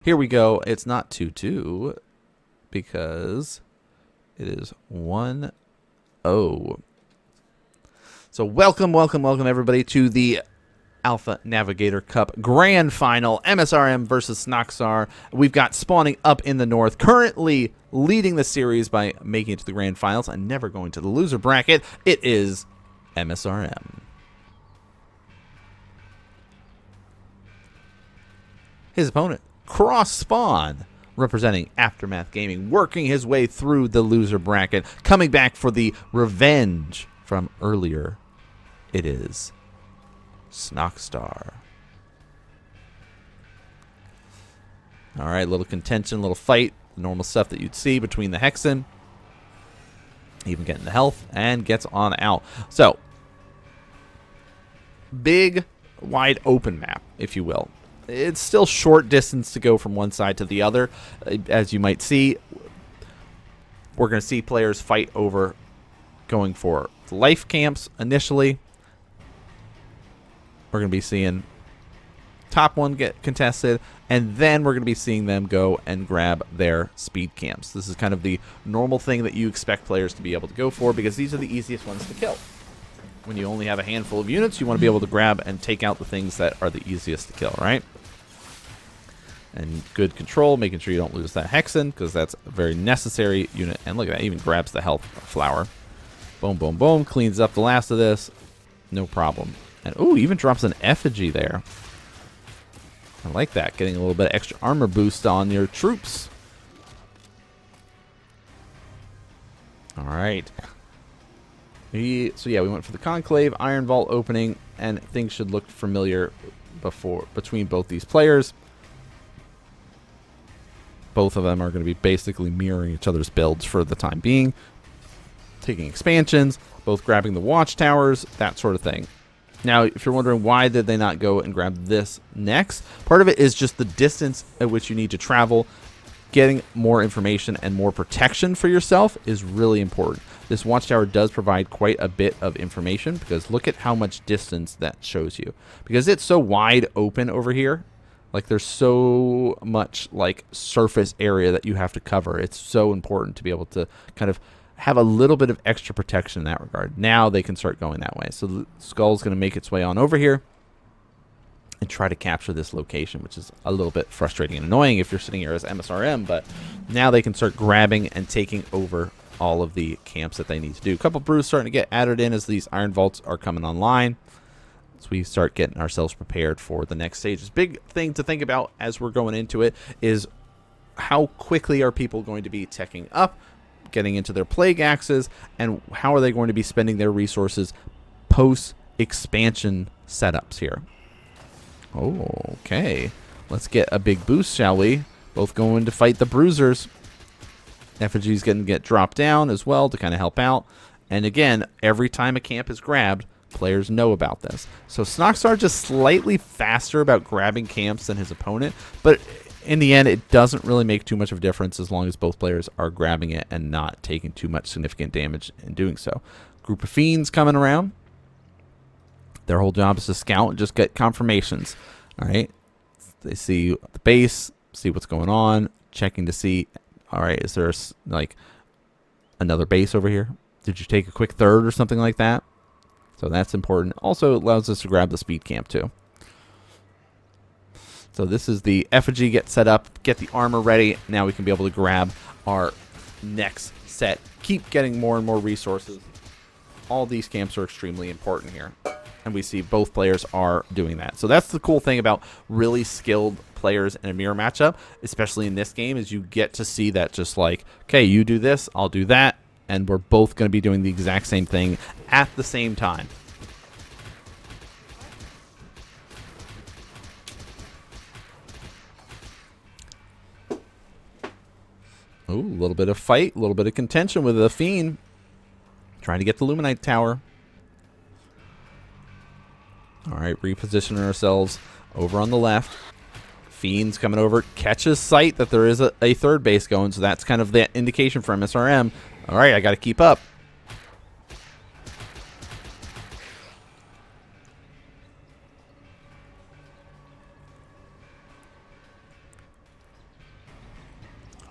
Here we go. It's not 2-2 because it is 1-0. So welcome everybody to the Alpha Navigator Cup Grand Final, MSRM versus Snoxtar. We've got spawning up in the north, currently leading the series by making it to the Grand Finals and never going to the loser bracket. It is MSRM. His opponent, Cross Spawn, representing Aftermath Gaming, working his way through the loser bracket, coming back for the revenge from earlier. It is Snoxtar. All right, little contention, little fight, the normal stuff that you'd see between the Hexen. Even getting the health and gets on out. So, big, wide open map, if you will. It's still short distance to go from one side to the other. As you might see, we're going to see players fight over going for life camps initially. We're going to be seeing top one get contested, and then we're going to be seeing them go and grab their speed camps. This is kind of the normal thing that you expect players to be able to go for, because these are the easiest ones to kill. When you only have a handful of units, you want to be able to grab and take out the things that are the easiest to kill, right? And good control, making sure you don't lose that Hexen, because that's a very necessary unit. And look at that, even grabs the health flower. Boom, boom, boom. Cleans up the last of this. No problem. And, ooh, even drops an effigy there. I like that, getting a little bit of extra armor boost on your troops. All right. So, yeah, we went for the Conclave, Iron Vault opening, and things should look familiar between both these players. Both of them are going to be basically mirroring each other's builds for the time being. Taking expansions, both grabbing the watchtowers, that sort of thing. Now, if you're wondering why did they not go and grab this next, part of it is just the distance at which you need to travel. Getting more information and more protection for yourself is really important. This watchtower does provide quite a bit of information, because look at how much distance that shows you. Because it's so wide open over here. Like, there's so much, like, surface area that you have to cover. It's so important to be able to kind of have a little bit of extra protection in that regard. Now they can start going that way. So the Skull's going to make its way on over here and try to capture this location, which is a little bit frustrating and annoying if you're sitting here as MSRM. But now they can start grabbing and taking over all of the camps that they need to do. A couple brews starting to get added in as these Iron Vaults are coming online. So we start getting ourselves prepared for the next stages. Big thing to think about as we're going into it is how quickly are people going to be teching up, getting into their plague axes, and how are they going to be spending their resources post-expansion setups here. Oh, okay. Let's get a big boost, shall we? Both going to fight the bruisers. Effigy's going to get dropped down as well to kind of help out. And again, every time a camp is grabbed, players know about this. So Snoxtar just slightly faster about grabbing camps than his opponent, but in the end, it doesn't really make too much of a difference as long as both players are grabbing it and not taking too much significant damage in doing so. Group of Fiends coming around. Their whole job is to scout and just get confirmations. All right. They see the base, see what's going on, checking to see, all right, is there like another base over here? Did you take a quick third or something like that? So that's important. Also, it allows us to grab the speed camp too. So this is the effigy, get set up, get the armor ready. Now we can be able to grab our next set. Keep getting more and more resources. All these camps are extremely important here. And we see both players are doing that. So that's the cool thing about really skilled players in a mirror matchup, especially in this game, is you get to see that just like, okay, you do this, I'll do that. And we're both going to be doing the exact same thing at the same time. Ooh, a little bit of fight, a little bit of contention with the Fiend. Trying to get the Luminite Tower. All right, repositioning ourselves over on the left. Fiend's coming over, catches sight that there is a third base going, so that's kind of the indication for MSRM. All right, I got to keep up.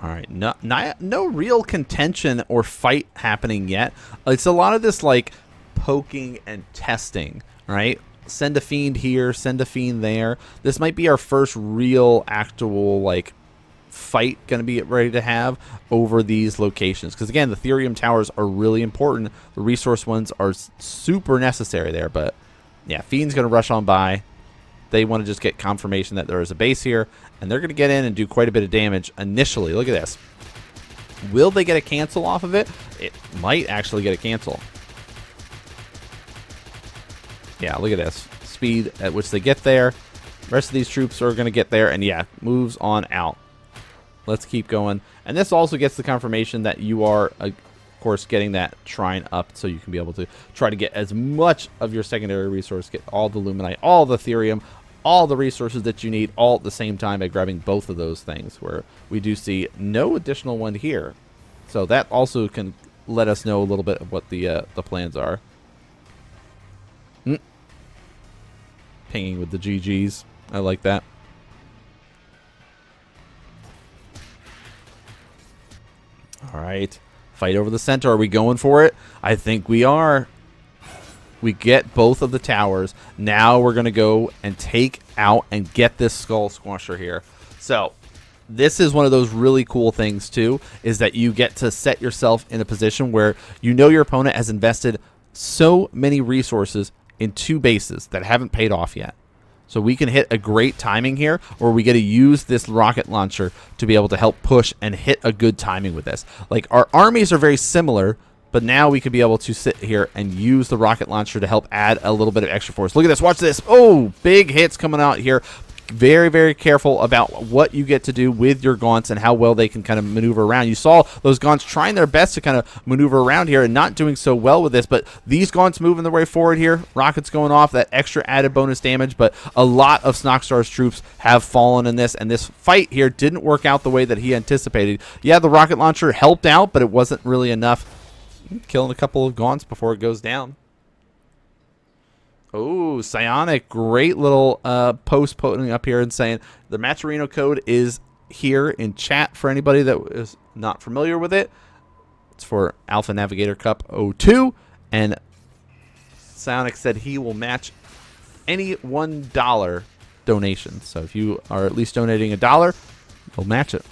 All right, no real contention or fight happening yet. It's a lot of this like poking and testing, right? Send a fiend here, send a fiend there. This might be our first real actual like fight going to be ready to have over these locations, because again, the Therium towers are really important. The resource ones are super necessary there, but yeah, fiend's going to rush on by. They want to just get confirmation that there is a base here, and they're going to get in and do quite a bit of damage initially. Look at this. Will they get a cancel off of it? It might actually get a cancel. Yeah, look at this. Speed at which they get there. The rest of these troops are going to get there, and yeah, moves on out. Let's keep going. And this also gets the confirmation that you are, of course, getting that shrine up, so you can be able to try to get as much of your secondary resource, get all the Luminite, all the Therium, all the resources that you need all at the same time by grabbing both of those things, where we do see no additional one here. So that also can let us know a little bit of what the plans are. Pinging with the GGs. I like that. All right. Fight over the center. Are we going for it? I think we are. We get both of the towers. Now we're going to go and take out and get this Skull Squasher here. So this is one of those really cool things too, is that you get to set yourself in a position where you know your opponent has invested so many resources in two bases that haven't paid off yet. So we can hit a great timing here, or we get to use this rocket launcher to be able to help push and hit a good timing with this. Like, our armies are very similar, but now we could be able to sit here and use the rocket launcher to help add a little bit of extra force. Look at this. Watch this. Oh, big hits coming out here. Very, very careful about what you get to do with your gaunts and how well they can kind of maneuver around. You saw those gaunts trying their best to kind of maneuver around here and not doing so well with this, but these gaunts moving their way forward here. Rockets going off, that extra added bonus damage, but a lot of Snoxtar's troops have fallen in this, and this fight here didn't work out the way that he anticipated. Yeah, the rocket launcher helped out, but it wasn't really enough. Killing a couple of gaunts before it goes down. Oh, Psionic, great little post putting up here and saying the Matcherino code is here in chat for anybody that is not familiar with it. It's for Alpha Navigator Cup 02, and Psionic said he will match any $1 donation. So if you are at least donating $1, he'll match it.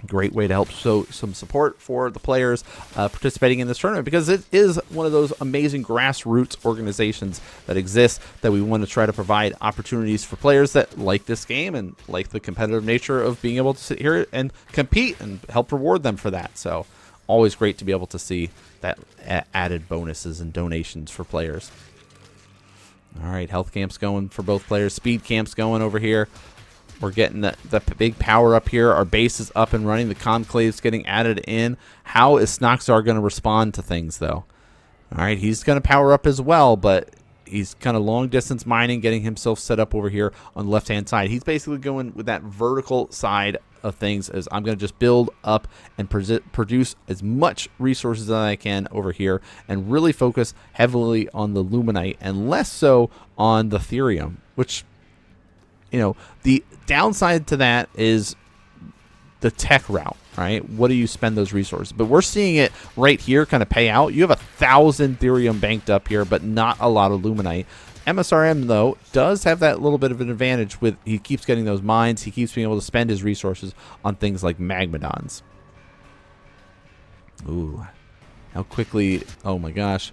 Great way to help show some support for the players participating in this tournament, because it is one of those amazing grassroots organizations that exist, that we want to try to provide opportunities for players that like this game and like the competitive nature of being able to sit here and compete, and help reward them for that. So always great to be able to see that added bonuses and donations for players. All right, health camps going for both players. Speed camps going over here. We're getting the big power up here. Our base is up and running. The conclave's getting added in. How is Snoxtar going to respond to things, though? All right, he's going to power up as well, but he's kind of long distance mining, getting himself set up over here on the left-hand side. He's basically going with that vertical side of things, as I'm going to just build up and produce as much resources as I can over here, and really focus heavily on the Luminite and less so on the Therium, which, you know, the downside to that is the tech route, right? What do you spend those resources? But we're seeing it right here kind of pay out. You have 1,000 Therium banked up here, but not a lot of Luminite. MSRM, though, does have that little bit of an advantage with he keeps getting those mines. He keeps being able to spend his resources on things like Magmadons. Ooh, how quickly, oh my gosh.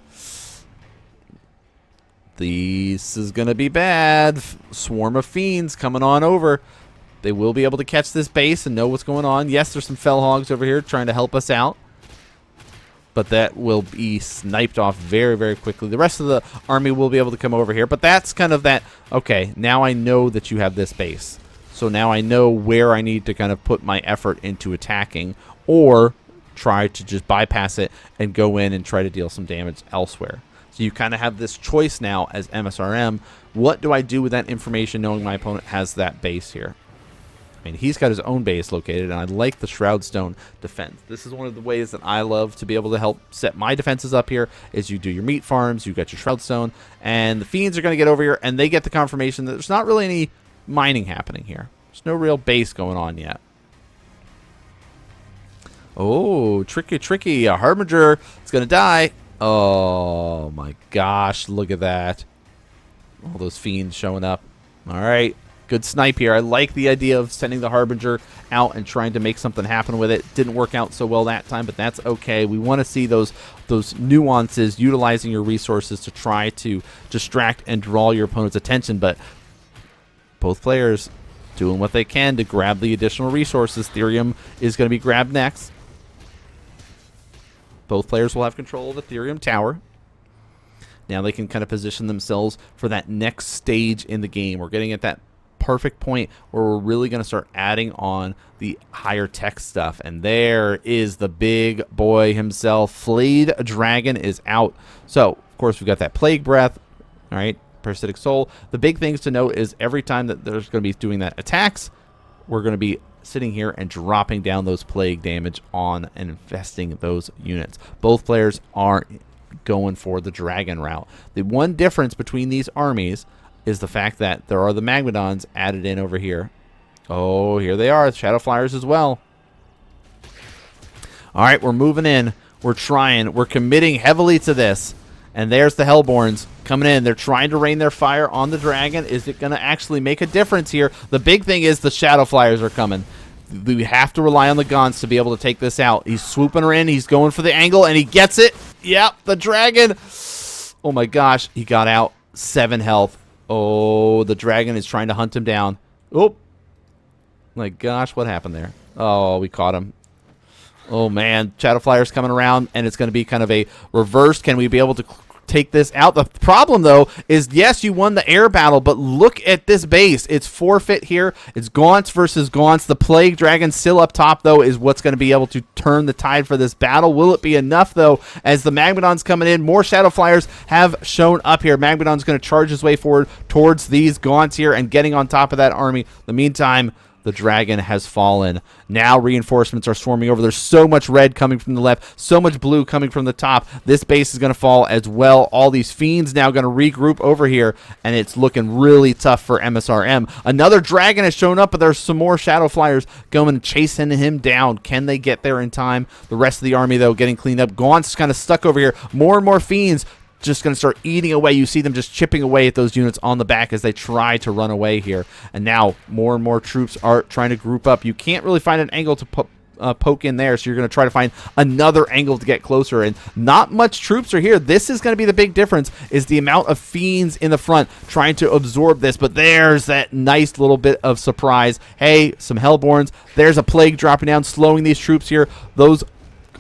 This is going to be bad. Swarm of fiends coming on over. They will be able to catch this base and know what's going on. Yes, there's some fell hogs over here trying to help us out, but that will be sniped off very, very quickly. The rest of the army will be able to come over here, but that's kind of that, okay, now I know that you have this base. So now I know where I need to kind of put my effort into attacking, or try to just bypass it and go in and try to deal some damage elsewhere. So you kind of have this choice now as MSRM. What do I do with that information knowing my opponent has that base here? I mean, he's got his own base located, and I like the Shroudstone defense. This is one of the ways that I love to be able to help set my defenses up here, is you do your meat farms, you got your Shroudstone, and the Fiends are going to get over here, and they get the confirmation that there's not really any mining happening here. There's no real base going on yet. Oh, tricky, tricky. A Harbinger is going to die. Oh, my gosh. Look at that. All those fiends showing up. All right. Good snipe here. I like the idea of sending the Harbinger out and trying to make something happen with it. Didn't work out so well that time, but that's okay. We want to see those nuances, utilizing your resources to try to distract and draw your opponent's attention, but both players doing what they can to grab the additional resources. Therium is going to be grabbed next. Both players will have control of the Therium Tower. Now they can kind of position themselves for that next stage in the game. We're getting at that perfect point where we're really going to start adding on the higher tech stuff. And there is the big boy himself. Flayed Dragon is out. So, of course, we've got that Plague Breath. All right, Parasitic Soul. The big things to note is every time that there's going to be doing that attacks, we're going to be sitting here and dropping down those plague damage on and infesting those units. Both players aren't going for the dragon route. The one difference between these armies is the fact that there are the Magmadons added in over here. Oh, here they are, Shadow Flyers as well. All right, we're moving in. We're trying. We're committing heavily to this. And there's the Hellborns coming in. They're trying to rain their fire on the dragon. Is it going to actually make a difference here? The big thing is the Shadow Flyers are coming. We have to rely on the Gaunts to be able to take this out. He's swooping her in. He's going for the angle, and he gets it. Yep, the dragon. Oh, my gosh. He got out. 7 health. Oh, the dragon is trying to hunt him down. Oh, my gosh. What happened there? Oh, we caught him. Oh, man. Shadow Flyers coming around, and it's going to be kind of a reverse. Can we be able to take this out? The problem, though, is, yes, you won the air battle, but look at this base. It's forfeit here. It's Gaunts versus Gaunts. The Plague Dragon still up top, though, is what's going to be able to turn the tide for this battle. Will it be enough, though, as the Magmadon's coming in? More Shadow Flyers have shown up here. Magmadon's going to charge his way forward towards these Gaunts here and getting on top of that army. In the meantime, the dragon has fallen. Now reinforcements are swarming over. There's so much red coming from the left, so much blue coming from the top. This base is going to fall as well. All these fiends now going to regroup over here, and it's looking really tough for MSRM. Another dragon has shown up, but there's some more Shadow Flyers going chasing him down. Can they get there in time? The rest of the army, though, getting cleaned up. Gaunt's kind of stuck over here. More and more fiends just going to start eating away. You see them just chipping away at those units on the back as they try to run away here. And now more and more troops are trying to group up. You can't really find an angle to poke in there, so you're going to try to find another angle to get closer. And not much troops are here. This is going to be the big difference, is the amount of fiends in the front trying to absorb this. But there's that nice little bit of surprise. Hey, some Hellborns. There's a plague dropping down, slowing these troops here. Those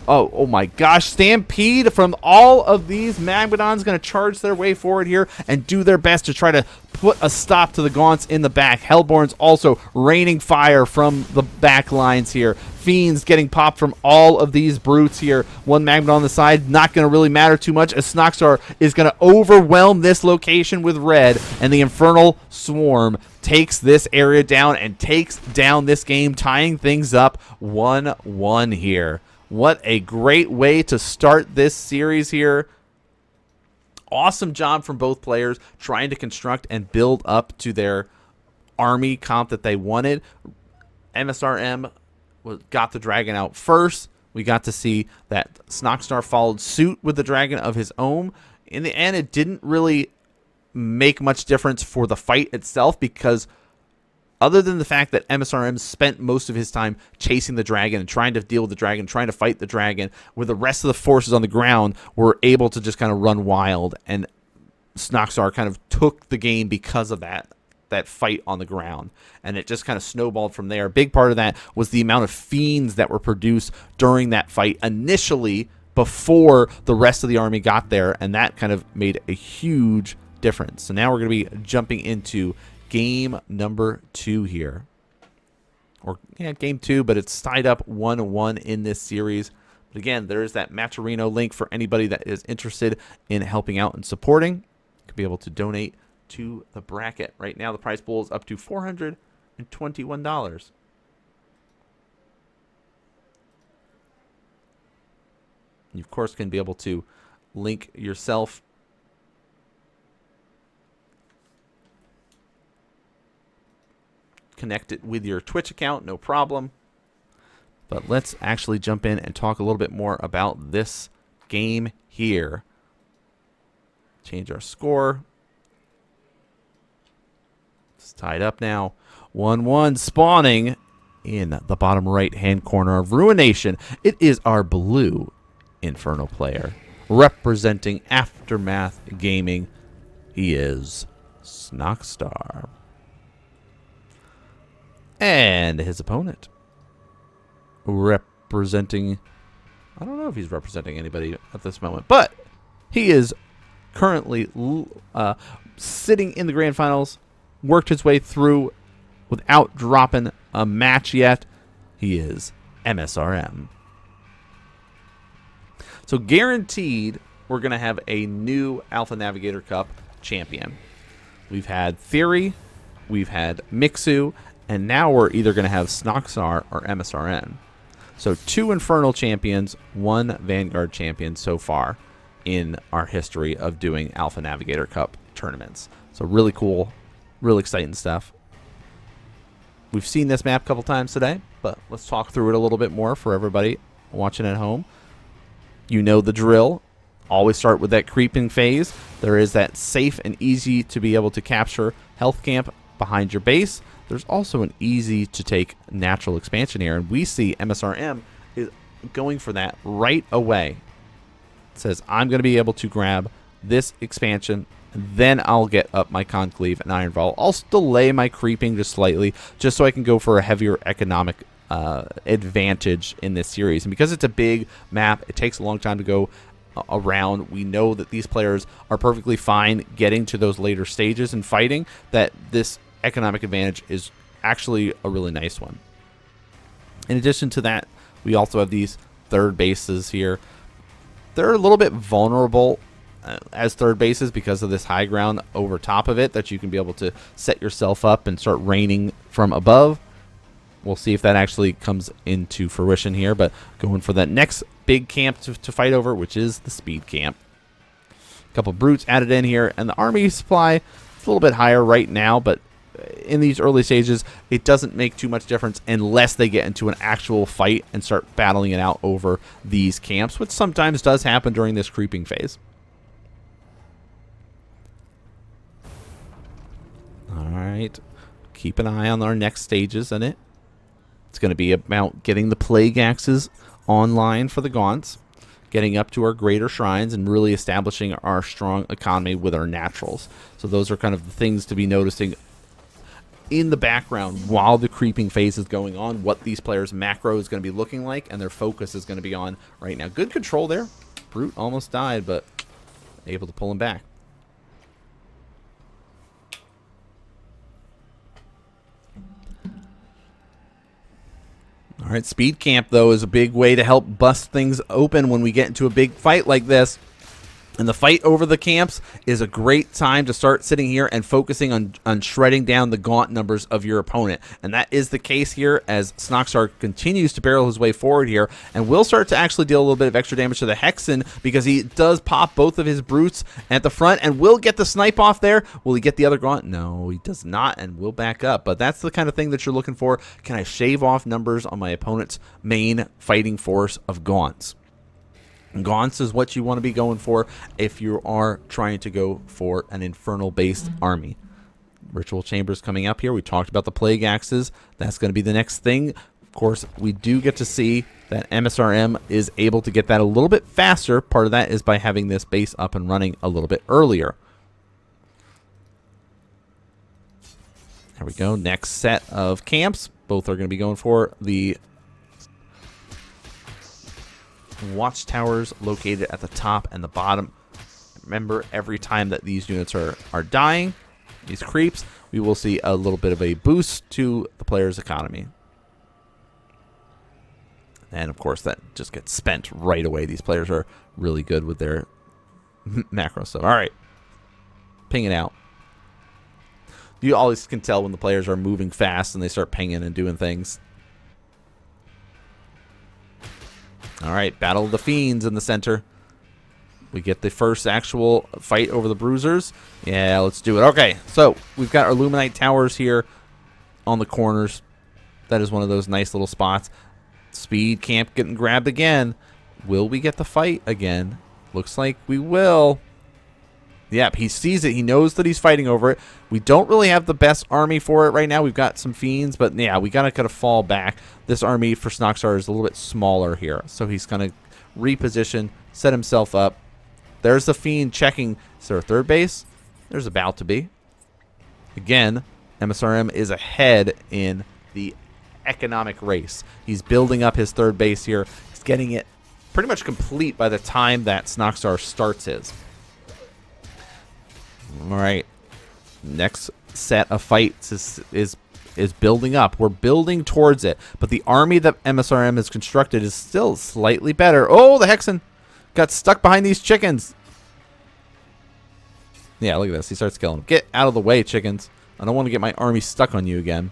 Oh my gosh. Stampede from all of these Magmadons going to charge their way forward here and do their best to try to put a stop to the Gaunts in the back. Hellborns also raining fire from the back lines here. Fiends getting popped from all of these brutes here. One Magmadon on the side, not going to really matter too much, as Snoxtar is going to overwhelm this location with red, and the Infernal Swarm takes this area down and takes down this game, tying things up 1-1 here. What a great way to start this series here. Awesome job from both players trying to construct and build up to their army comp that they wanted. MSRM got the dragon out first. We got to see that Snoxtar followed suit with the dragon of his own. In the end, it didn't really make much difference for the fight itself, because other than the fact that MSRM spent most of his time chasing the dragon and trying to deal with the dragon, trying to fight the dragon, where the rest of the forces on the ground were able to just kind of run wild, and Snoxtar kind of took the game because of that fight on the ground, and it just kind of snowballed from there. A big part of that was the amount of fiends that were produced during that fight initially before the rest of the army got there, and that kind of made a huge difference. So now we're going to be jumping into game number 2 here. Or, yeah, game 2, but it's tied up 1-1 in this series. But again, there is that Matcherino link for anybody that is interested in helping out and supporting. You could be able to donate to the bracket. Right now, the prize pool is up to $421. You, of course, can be able to link yourself connect it with your Twitch account, no problem. But let's actually jump in and talk a little bit more about this game here. Change our score. It's tied up now. 1-1 spawning in the bottom right-hand corner of Ruination. It is our blue Inferno player representing Aftermath Gaming. He is Snoxtar. And his opponent representing, I don't know if he's representing anybody at this moment, but he is currently sitting in the grand finals, worked his way through without dropping a match yet. He is msrm. So guaranteed, we're going to have a new Alpha Navigator Cup champion. We've had Theory, we've had Mixu, and now we're either going to have Snoxtar or msrm. So 2 Infernal champions, 1 Vanguard champion so far in our history of doing Alpha Navigator Cup tournaments. So really cool, really exciting stuff. We've seen this map a couple times today, but let's talk through it a little bit more for everybody watching at home. You know the drill. Always start with that creeping phase. There is that safe and easy to be able to capture health camp behind your base. There's also an easy to take natural expansion here, and we see msrm is going for that right away. It says, I'm going to be able to grab this expansion, then I'll get up my conclave and iron vault. I'll delay my creeping just slightly, just so I can go for a heavier economic advantage in this series. And because it's a big map, it takes a long time to go around. We know that these players are perfectly fine getting to those later stages and fighting, that this economic advantage is actually a really nice one. In addition to that, we also have these third bases here. They're a little bit vulnerable as third bases because of this high ground over top of it that you can be able to set yourself up and start raining from above. We'll see if that actually comes into fruition here, but going for that next big camp to fight over, which is the speed camp. A couple brutes added in here, and the army supply is a little bit higher right now, but in these early stages, it doesn't make too much difference unless they get into an actual fight and start battling it out over these camps, which sometimes does happen during this creeping phase. All right, keep an eye on our next stages in it. It's going to be about getting the plague axes online for the gaunts, getting up to our greater shrines, and really establishing our strong economy with our naturals. So those are kind of the things to be noticing in the background while the creeping phase is going on, what these players' macro is going to be looking like, and their focus is going to be on right now. Good control there. Brute almost died, but able to pull him back. All right, speed camp, though, is a big way to help bust things open when we get into a big fight like this. And the fight over the camps is a great time to start sitting here and focusing on shredding down the gaunt numbers of your opponent. And that is the case here as Snoxtar continues to barrel his way forward here. And will start to actually deal a little bit of extra damage to the Hexen because he does pop both of his brutes at the front and will get the snipe off there. Will he get the other gaunt? No, he does not, and will back up. But that's the kind of thing that you're looking for. Can I shave off numbers on my opponent's main fighting force of gaunts? Gaunts is what you want to be going for if you are trying to go for an infernal-based army. Ritual Chambers coming up here. We talked about the Plague Axes. That's going to be the next thing. Of course, we do get to see that msrm is able to get that a little bit faster. Part of that is by having this base up and running a little bit earlier. There we go. Next set of camps. Both are going to be going for the watchtowers located at the top and the bottom. Remember, every time that these units are dying, these creeps, we will see a little bit of a boost to the player's economy. And of course, that just gets spent right away. These players are really good with their macro stuff. All right, ping it out. You always can tell when the players are moving fast and they start pinging and doing things. All right, Battle of the Fiends in the center. We get the first actual fight over the Bruisers. Yeah, let's do it. Okay, so we've got our Luminite Towers here on the corners. That is one of those nice little spots. Speed camp getting grabbed again. Will we get the fight again? Looks like we will. Yep, he sees it. He knows that he's fighting over it. We don't really have the best army for it right now. We've got some fiends, but yeah, we gotta kind of fall back. This army for Snoxtar is a little bit smaller here, so he's gonna reposition, set himself up. There's the fiend checking. Is there a third base? There's about to be. Again, MSRM is ahead in the economic race. He's building up his third base here. He's getting it pretty much complete by the time that Snoxtar starts his. All right, next set of fights is building up. We're building towards it, but the army that MSRM has constructed is still slightly better. Oh, the Hexen got stuck behind these chickens. Yeah, look at this. He starts killing them. Get out of the way, chickens. I don't want to get my army stuck on you again.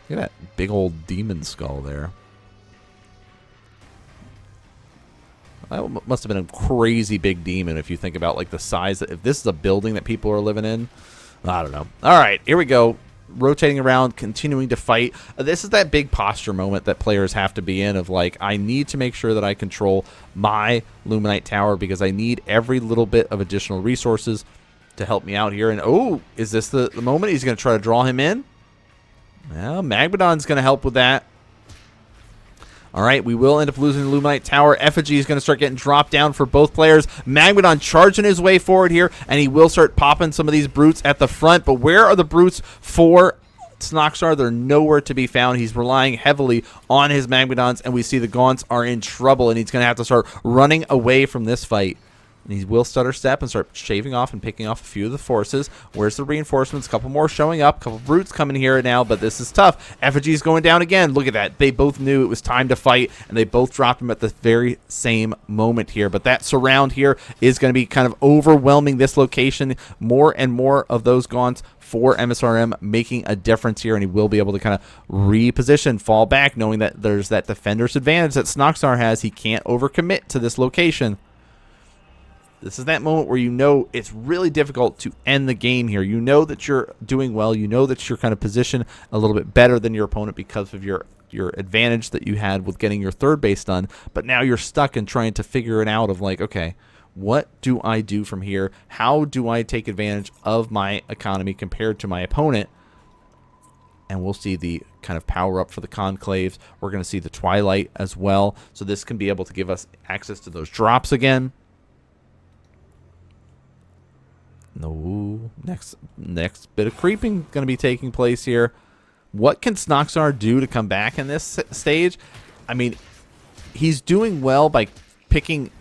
Look at that big old demon skull there. That must have been a crazy big demon if you think about like the size. If this is a building that people are living in, I don't know. All right, here we go. Rotating around, continuing to fight. This is that big posture moment that players have to be in of like, I need to make sure that I control my Luminite Tower because I need every little bit of additional resources to help me out here. And oh, is this the moment he's going to try to draw him in? Well, Magmadon's going to help with that. All right, we will end up losing the Luminite Tower. Effigy is going to start getting dropped down for both players. Magmadon charging his way forward here, and he will start popping some of these brutes at the front. But where are the brutes for Snoxtar? They're nowhere to be found. He's relying heavily on his Magmadons, and we see the Gaunts are in trouble, and he's going to have to start running away from this fight. And he will stutter step and start shaving off and picking off a few of the forces. Where's the reinforcements? A couple more showing up. A couple brutes coming here now, but this is tough. Effigy's going down again. Look at that. They both knew it was time to fight, and they both dropped him at the very same moment here. But that surround here is going to be kind of overwhelming this location. More and more of those Gaunts for MSRM making a difference here, and he will be able to kind of reposition, fall back, knowing that there's that defender's advantage that Snoxtar has. He can't overcommit to this location. This is that moment where you know it's really difficult to end the game here. You know that you're doing well. You know that you're kind of positioned a little bit better than your opponent because of your advantage that you had with getting your third base done. But now you're stuck in trying to figure it out of like, okay, what do I do from here? How do I take advantage of my economy compared to my opponent? And we'll see the kind of power up for the conclaves. We're going to see the Twilight as well. So this can be able to give us access to those drops again. No, next bit of creeping going to be taking place here. What can Snoxtar do to come back in this stage? I mean, he's doing well by picking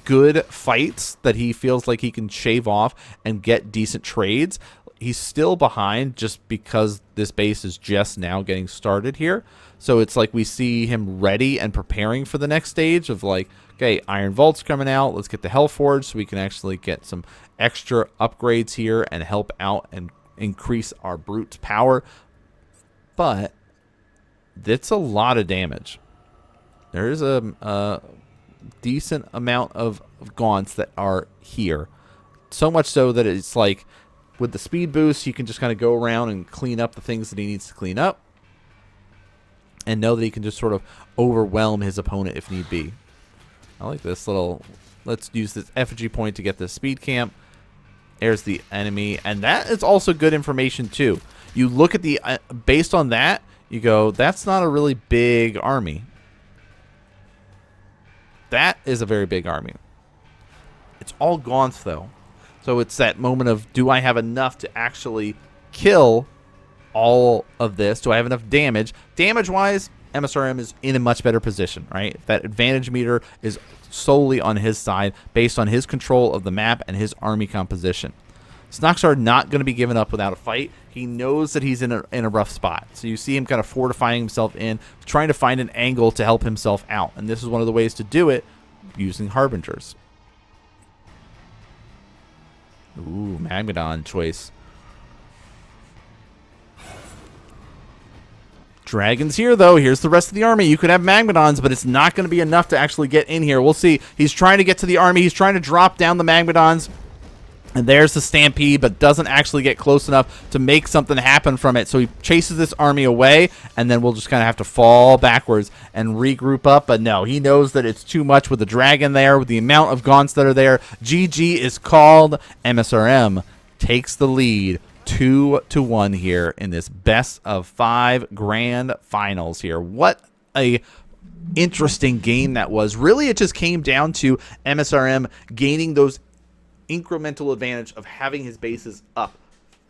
good fights that he feels like he can shave off and get decent trades. He's still behind just because this base is just now getting started here. So it's like we see him ready and preparing for the next stage of like, okay, Iron Vault's coming out. Let's get the Hellforge so we can actually get some extra upgrades here and help out and increase our Brute's power. But that's a lot of damage. There is a decent amount of Gaunts that are here. So much so that it's like with the speed boost, he can just kind of go around and clean up the things that he needs to clean up. And know that he can just sort of overwhelm his opponent if need be. I like this little... Let's use this effigy point to get this speed camp. There's the enemy. And that is also good information too. You look at the... based on that, you go, that's not a really big army. That is a very big army. It's all Gaunts though. So it's that moment of, do I have enough to actually kill all of this? Do I have enough damage? Damage-wise, MSRM is in a much better position, right? That advantage meter is solely on his side based on his control of the map and his army composition. Snoxtar not going to be given up without a fight. He knows that he's in a rough spot. So you see him kind of fortifying himself in, trying to find an angle to help himself out. And this is one of the ways to do it, using Harbingers. Ooh, Magmadon choice. Dragons here, though. Here's the rest of the army. You could have Magmadons, but it's not going to be enough to actually get in here. We'll see. He's trying to get to the army. He's trying to drop down the Magmadons. And there's the stampede, but doesn't actually get close enough to make something happen from it. So he chases this army away, and then we'll just kind of have to fall backwards and regroup up. But no, he knows that it's too much with the dragon there, with the amount of gaunts that are there. GG is called. MSRM takes the lead 2-1 here in this best of 5 grand finals here. What a interesting game that was. Really, it just came down to MSRM gaining those incremental advantage of having his bases up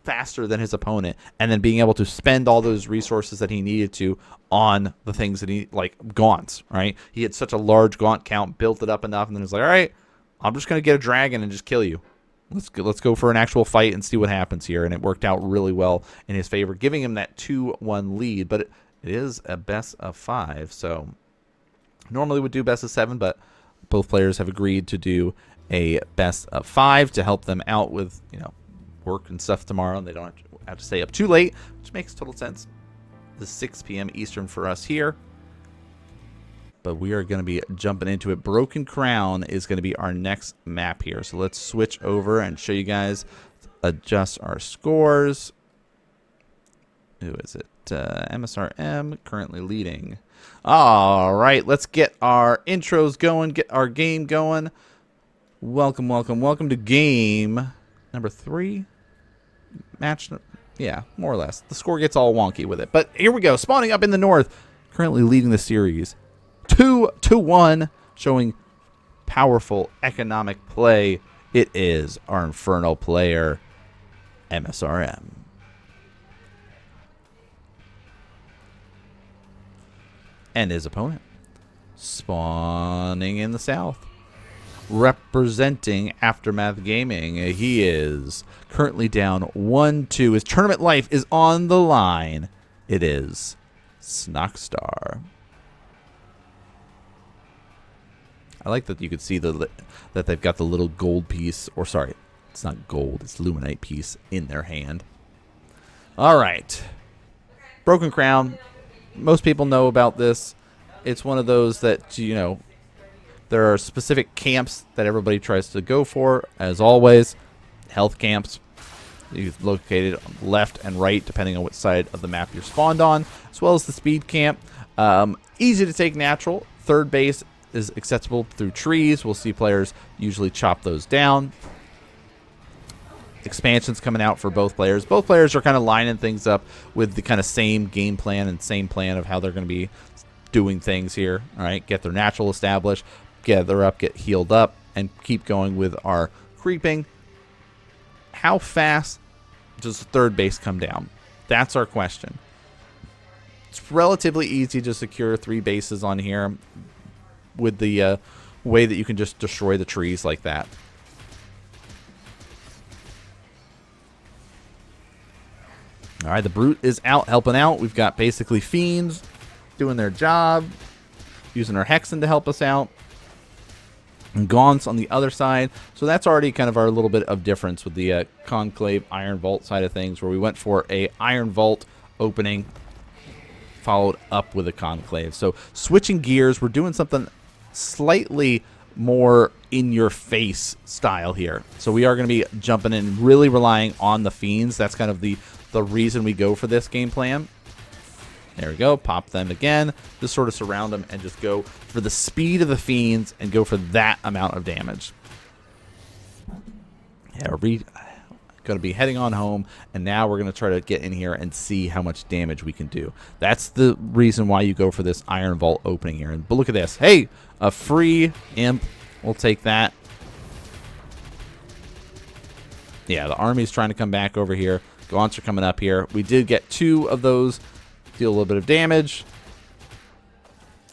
faster than his opponent, and then being able to spend all those resources that he needed to on the things that he, like gaunts, right? He had such a large gaunt count, built it up enough, and then was like, all right, I'm just going to get a dragon and just kill you. Let's go for an actual fight and see what happens here. And it worked out really well in his favor, giving him that 2-1 lead. But it is a best of 5, so normally would do best of 7, but both players have agreed to do a best of 5 to help them out with, you know, work and stuff tomorrow, and they don't have to stay up too late, which makes total sense. This is 6 p.m. Eastern for us here, but we are going to be jumping into it. Broken Crown is going to be our next map here, so let's switch over and show you guys, adjust our scores. Who is it? MSRM currently leading. All right, let's get our intros going, get our game going. Welcome, welcome, welcome to game number 3. Match, yeah, more or less. The score gets all wonky with it. But here we go, spawning up in the north, currently leading the series 2-1, showing powerful economic play. It is our Inferno player, MSRM. And his opponent, spawning in the south, representing Aftermath Gaming. He is currently down 1-2. His tournament life is on the line. It is Snoxtar. I like that you could see that they've got the little gold piece, or sorry, it's not gold, it's luminite piece in their hand. All right. Broken Crown. Most people know about this. It's one of those that, you know, there are specific camps that everybody tries to go for, as always. Health camps. You're located on left and right, depending on which side of the map you're spawned on, as well as the speed camp. Easy to take natural. Third base is accessible through trees. We'll see players usually chop those down. Expansions coming out for both players. Both players are kind of lining things up with the kind of same game plan and same plan of how they're going to be doing things here. All right, get their natural established, gather up, get healed up, and keep going with our creeping. How fast does the third base come down? That's our question. It's relatively easy to secure 3 bases on here with the way that you can just destroy the trees like that. All right, the Brute is out helping out. We've got basically Fiends doing their job, using our Hexen to help us out, and Gaunts on the other side. So that's already kind of our little bit of difference with the Conclave Iron Vault side of things, where we went for a Iron Vault opening, followed up with a Conclave. So switching gears, we're doing something slightly more in-your-face style here. So we are going to be jumping in, really relying on the Fiends. That's kind of the reason we go for this game plan. There we go. Pop them again. Just sort of surround them and just go for the speed of the Fiends and go for that amount of damage. Yeah, we're going to be heading on home, and now we're going to try to get in here and see how much damage we can do. That's the reason why you go for this Iron Vault opening here. But look at this. Hey, a free imp. We'll take that. Yeah, the army's trying to come back over here. Gaunts are coming up here. We did get 2 of those. Deal a little bit of damage.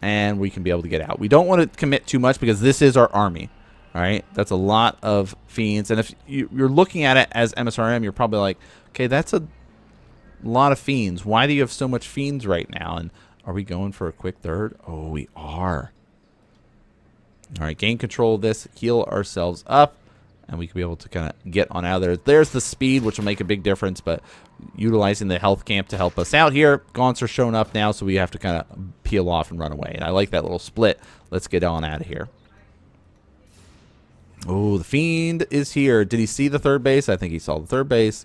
And we can be able to get out. We don't want to commit too much because this is our army. All right? That's a lot of Fiends. And if you're looking at it as MSRM, you're probably like, okay, that's a lot of Fiends. Why do you have so much Fiends right now? And are we going for a quick third? Oh, we are. All right, gain control of this. Heal ourselves up. And we can be able to kind of get on out of there. There's the speed, which will make a big difference, but utilizing the health camp to help us out here. Gaunts are showing up now, so we have to kind of peel off and run away. And I like that little split. Let's get on out of here. Oh, the Fiend is here. Did he see the third base? I think he saw the third base.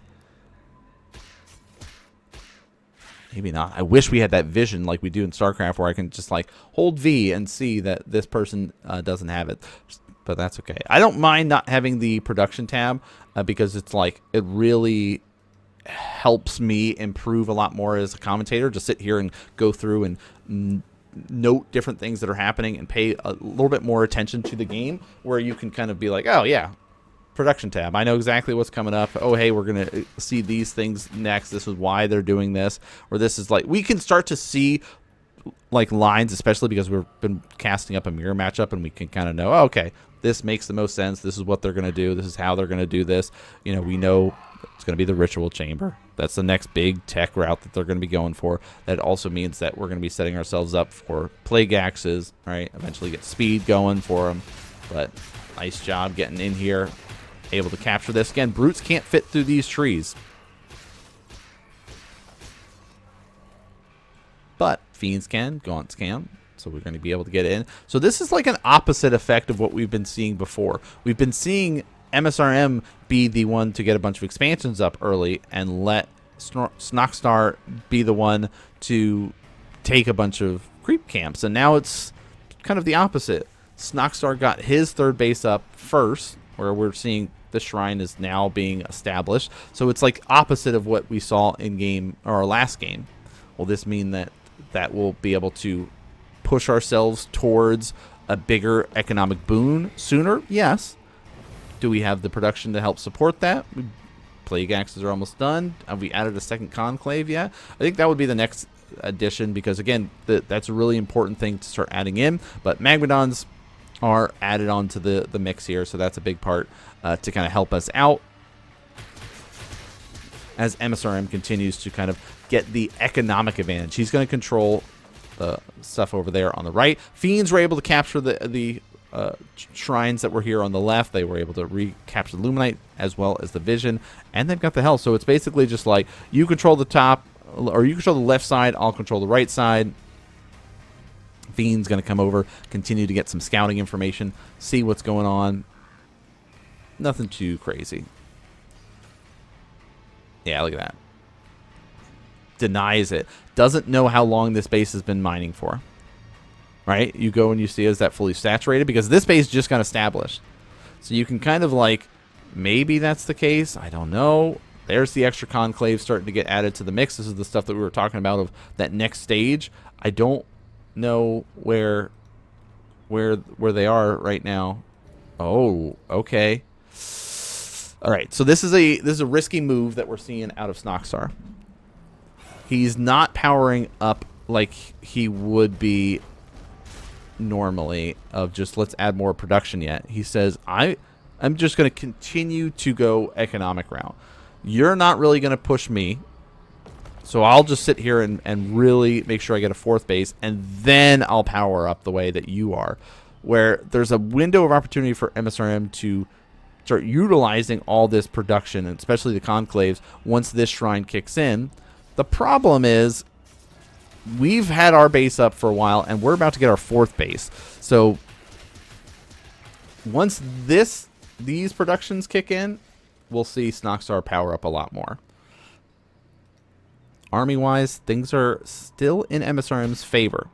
Maybe not. I wish we had that vision like we do in StarCraft where I can just like hold V and see that this person doesn't have it. But that's okay. I don't mind not having the production tab because it's like it really helps me improve a lot more as a commentator. Just sit here and go through and note different things that are happening and pay a little bit more attention to the game, where you can kind of be like, oh yeah, production tab, I know exactly what's coming up. Oh hey, we're gonna see these things next. This is why they're doing this, or this is like, we can start to see like lines, especially because we've been casting up a mirror matchup, and we can kind of know, oh, okay, this makes the most sense. This is what they're gonna do. This is how they're gonna do this. You know, we know it's going to be the ritual chamber. That's the next big tech route that they're going to be going for. That also means that we're going to be setting ourselves up for plague axes, right? Eventually get speed going for them. But nice job getting in here, able to capture this. Again, brutes can't fit through these trees, but fiends can, gaunts can. So we're going to be able to get in. So this is like an opposite effect of what we've been seeing before. We've been seeing MSRM be the one to get a bunch of expansions up early and let Snoxtar be the one to take a bunch of creep camps. And now it's kind of the opposite. Snoxtar got his third base up first, where we're seeing the shrine is now being established. So it's like opposite of what we saw in game, or our last game. Will this mean that we'll be able to push ourselves towards a bigger economic boon sooner? Yes. Do we have the production to help support that? Plague axes are almost done. Have we added a second conclave yet? I think that would be the next addition, because again, that's a really important thing to start adding in. But Magmadons are added onto the mix here, so that's a big part to kind of help us out as MSRM continues to kind of get the economic advantage. He's going to control the stuff over there on the right. Fiends were able to capture the shrines that were here on the left. They were able to recapture the Luminite as well as the Vision, and they've got the Hell. So it's basically just like, you control the top, or you control the left side, I'll control the right side. Fiend's going to come over, continue to get some scouting information, see what's going on. Nothing too crazy. Yeah, look at that. Denies it. Doesn't know how long this base has been mining for. Right? You go and you see, is that fully saturated? Because this base just got established. So you can kind of like, maybe that's the case. I don't know. There's the extra conclave starting to get added to the mix. This is the stuff that we were talking about of that next stage. I don't know where they are right now. Oh, okay. All right. So this is a risky move that we're seeing out of Snoxtar. He's not powering up like he would be normally, of just let's add more production yet. He says, I'm just going to continue to go economic route. You're not really going to push me, so I'll just sit here and really make sure I get a fourth base, and then I'll power up the way that you are, where there's a window of opportunity for MSRM to start utilizing all this production, and especially the conclaves, once this shrine kicks in. The problem is, we've had our base up for a while, and we're about to get our fourth base. So once these productions kick in, we'll see Snoxtar power up a lot more. Army-wise, things are still in MSRM's favor.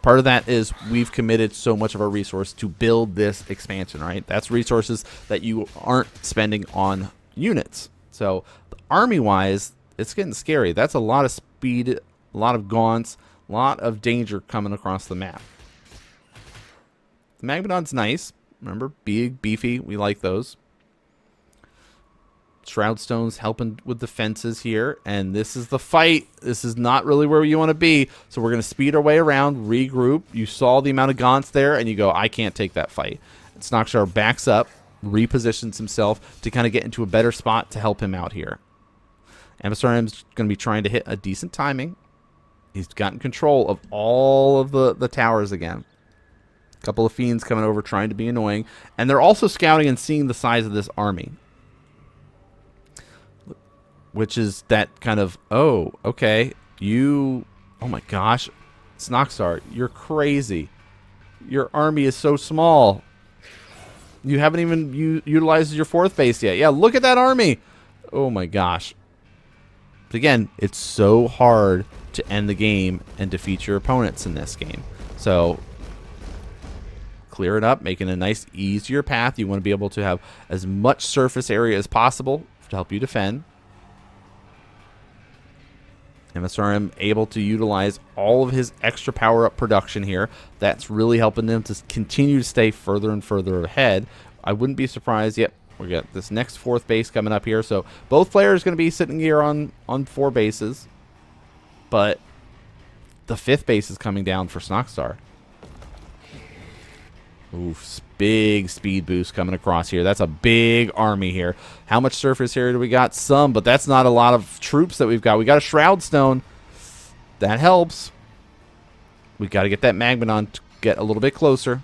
Part of that is we've committed so much of our resource to build this expansion, right? That's resources that you aren't spending on units. So Army-wise, it's getting scary. That's a lot of speed, a lot of gaunts, a lot of danger coming across the map. The Magmadon's nice. Remember, big, beefy. We like those. Shroudstone's helping with the fences here. And this is the fight. This is not really where you want to be. So we're going to speed our way around, regroup. You saw the amount of gaunts there, and you go, I can't take that fight. Snoxtar backs up, repositions himself to kind of get into a better spot to help him out here. MSRM's going to be trying to hit a decent timing. He's gotten control of all of the towers again. A couple of fiends coming over trying to be annoying. And they're also scouting and seeing the size of this army. Which is that kind of, oh, okay. Oh my gosh. Snoxtar, you're crazy. Your army is so small. You haven't even utilized your 4th base yet. Yeah, look at that army. Oh my gosh. But again, it's so hard to end the game and defeat your opponents in this game. So clear it up, making a nice, easier path. You want to be able to have as much surface area as possible to help you defend. MSRM able to utilize all of his extra power-up production here. That's really helping them to continue to stay further and further ahead. I wouldn't be surprised. Yep, we got this next 4th base coming up here. So both players going to be sitting here on 4 bases. But the 5th base is coming down for Snoxtar. Oof, big speed boost coming across here. That's a big army here. How much surface area do we got? Some, but that's not a lot of troops that we've got. We got a Shroud Stone. That helps. We got to get that Magmadon to get a little bit closer.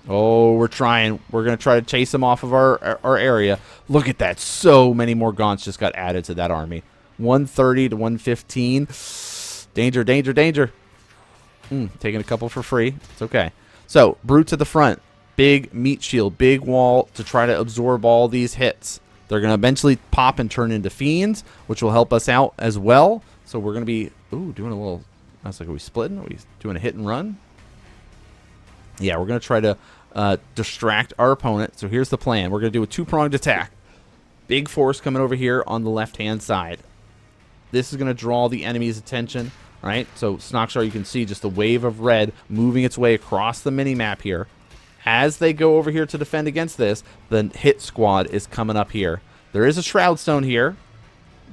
Oh, we're trying. We're going to try to chase him off of our area. Look at that. So many more Gaunts just got added to that army. 130 to 115. Danger, danger, danger. Taking a couple for free. It's okay. So, Brutes at the front. Big meat shield. Big wall to try to absorb all these hits. They're going to eventually pop and turn into Fiends, which will help us out as well. So, we're going to be, doing a little, I was like, are we splitting? Are we doing a hit and run? Yeah, we're going to try to distract our opponent. So, here's the plan. We're going to do a 2-pronged attack. Big force coming over here on the left-hand side. This is going to draw the enemy's attention. Right, so Snoxtar, you can see just the wave of red moving its way across the mini-map here. As they go over here to defend against this, the hit squad is coming up here. There is a Shroud Stone here.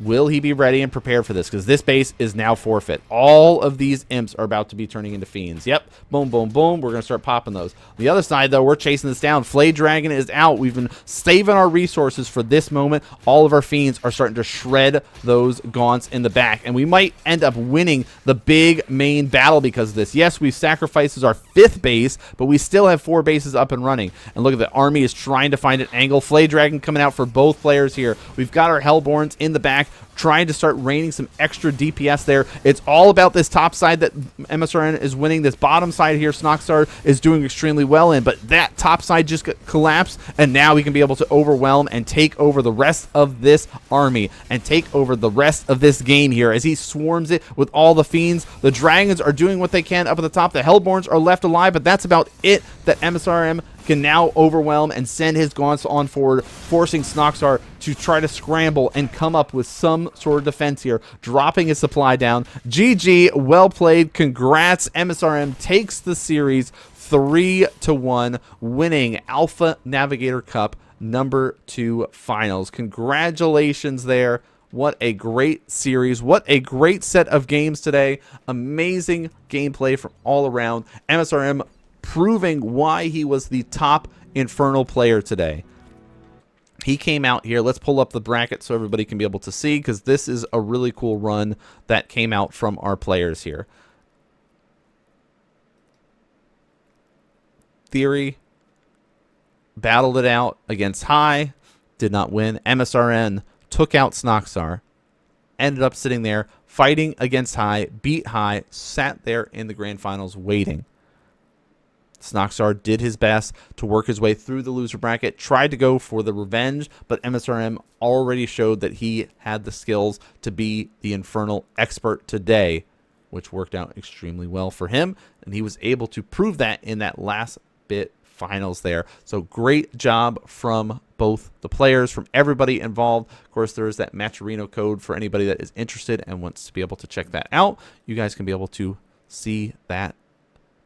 Will he be ready and prepared for this? Because this base is now forfeit. All of these imps are about to be turning into Fiends. Yep. Boom, boom, boom. We're going to start popping those. On the other side, though, we're chasing this down. Flay Dragon is out. We've been saving our resources for this moment. All of our Fiends are starting to shred those Gaunts in the back. And we might end up winning the big main battle because of this. Yes, we sacrificed our 5th base, but we still have 4 bases up and running. And look at the army is trying to find an angle. Flay Dragon coming out for both players here. We've got our Hellborns in the back, trying to start raining some extra DPS there. It's all about this top side that MSRN is winning. This bottom side here, Snoxtar is doing extremely well in, but that top side just got collapsed, and now we can be able to overwhelm and take over the rest of this army and take over the rest of this game here as he swarms it with all the Fiends. The Dragons are doing what they can up at the top. The Hellborns are left alive, but that's about it that MSRM can now overwhelm and send his Gaunts on forward, forcing Snoxtar to try to scramble and come up with some sort of defense here, dropping his supply down. GG, well played. Congrats. MSRM takes the series 3-1, winning Alpha Navigator Cup number 2 finals. Congratulations there. What a great series. What a great set of games today. Amazing gameplay from all around. MSRM proving why he was the top Infernal player today. He came out here. Let's pull up the bracket so everybody can be able to see, because this is a really cool run that came out from our players here. Theory battled it out against High, did not win. MSRN took out Snoxtar, ended up sitting there fighting against High, beat High, sat there in the grand finals waiting. Snoxtar did his best to work his way through the loser bracket, tried to go for the revenge, but MSRM already showed that he had the skills to be the Infernal expert today, which worked out extremely well for him, and he was able to prove that in that last bit finals there. So great job from both the players, from everybody involved. Of course, there is that Matcherino code for anybody that is interested and wants to be able to check that out. You guys can be able to see that.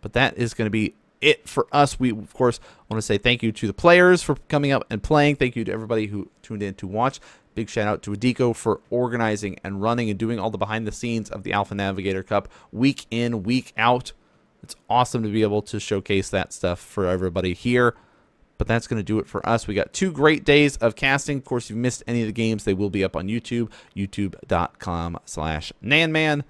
But that is going to be it for us. We, of course, want to say thank you to the players for coming up and playing. Thank you to everybody who tuned in to watch. Big shout out to Adiko for organizing and running and doing all the behind the scenes of the Alpha Navigator Cup week in, week out. It's awesome to be able to showcase that stuff for everybody here. But that's going to do it for us. We got 2 great days of casting. Of course, if you missed any of the games, they will be up on YouTube, youtube.com/NanMan.